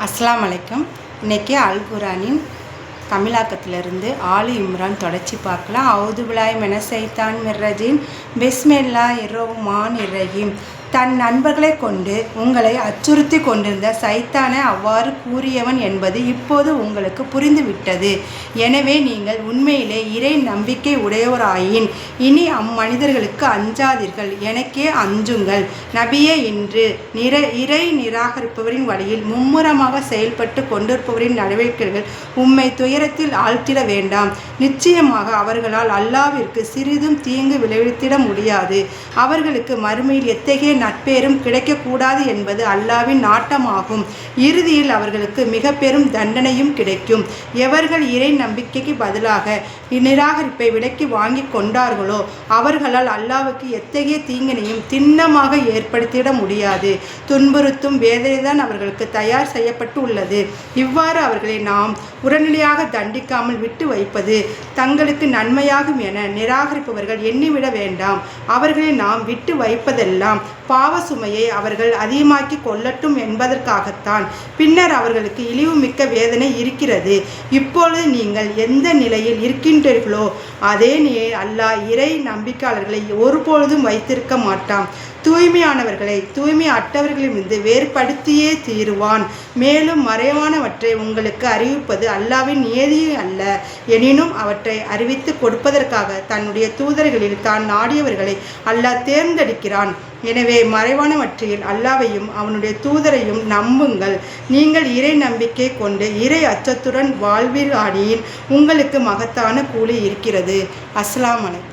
அஸ்ஸலாமு அலைக்கும். இன்றைக்கி அல் குரானின் தமிழாக்கத்திலிருந்து ஆலு இம்ரான் தொடர்ச்சி பார்க்கலாம். அவுது பில்லாஹி மினஷ் ஷைத்தானிர் ரஜீம். பிஸ்மில்லாஹிர் ரஹ்மானிர் ரஹீம். தன் நண்பர்களை கொண்டு உங்களை அச்சுறுத்தி கொண்டிருந்த சைத்தானை அவ்வாறு கூறியவன் என்பது இப்போது உங்களுக்கு புரிந்துவிட்டது. எனவே நீங்கள் உண்மையிலே இறை நம்பிக்கை உடையவராயின் இனி அம்மனிதர்களுக்கு அஞ்சாதீர்கள், எனக்கே அஞ்சுங்கள். நபியே, இன்று இறை நிராகரிப்பவரின் வழியில் மும்முரமாக செயல்பட்டு கொண்டிருப்பவரின் நடவடிக்கைகள் உம்மை துயரத்தில் ஆழ்த்திட வேண்டாம். நிச்சயமாக அவர்களால் அல்லாவிற்கு சிறிதும் தீங்கு விளைவித்திட முடியாது. அவர்களுக்கு மறுமையில் எத்தகைய நட்பேரும் கிடைக்கக்கூடாது என்பது அல்லாவின் நாட்டமாகும். இறுதியில் அவர்களுக்கு மிக பெரும் தண்டனையும் கிடைக்கும். எவர்கள் இறை நம்பிக்கைக்கு பதிலாக நிராகரிப்பை விலக்கி வாங்கி கொண்டார்களோ அவர்களால் அல்லாவுக்கு எத்தகைய தீங்கினையும் திண்ணமாக ஏற்படுத்திட முடியாது. துன்புறுத்தும் வேதனைதான் அவர்களுக்கு தயார் செய்யப்பட்டு உள்ளது. இவ்வாறு அவர்களை நாம் உடனடியாக தண்டிக்காமல் விட்டு வைப்பது தங்களுக்கு நன்மையாகும் என நிராகரிப்பவர்கள் எண்ணிவிட வேண்டாம். அவர்களை நாம் விட்டு வைப்பதெல்லாம் பாவ சுமையை அவர்கள் அதிகமாக்கி கொள்ளட்டும் என்பதற்காகத்தான். பின்னர் அவர்களுக்கு இழிவு மிக்க வேதனை இருக்கிறது. இப்பொழுது நீங்கள் எந்த நிலையில் இருக்கின்றீர்களோ அதே நிலையில் அல்லாஹ் இறை நம்பிக்கையாளர்களை ஒருபொழுதும் வைத்திருக்க மாட்டான். தூய்மையானவர்களை தூய்மை அற்றவர்களிலிருந்து வேறுபடுத்தியே தீருவான். மேலும் மறைவானவற்றை உங்களுக்கு அறிவிப்பது அல்லாவின் நியதியே அல்ல. எனினும் அவற்றை அறிவித்து கொடுப்பதற்காக தன்னுடைய தூதர்களில் தான் நாடியவர்களை அல்லாஹ் தேர்ந்தெடுக்கிறான். எனவே மறைவானவற்றில் அல்லாவையும் அவனுடைய தூதரையும் நம்புங்கள். நீங்கள் இறை நம்பிக்கை கொண்டு இறை அச்சத்துடன் வாழ்வீராயின் உங்களுக்கு மகத்தான கூலி இருக்கிறது. அஸ்ஸலாமு அலைக்கும்.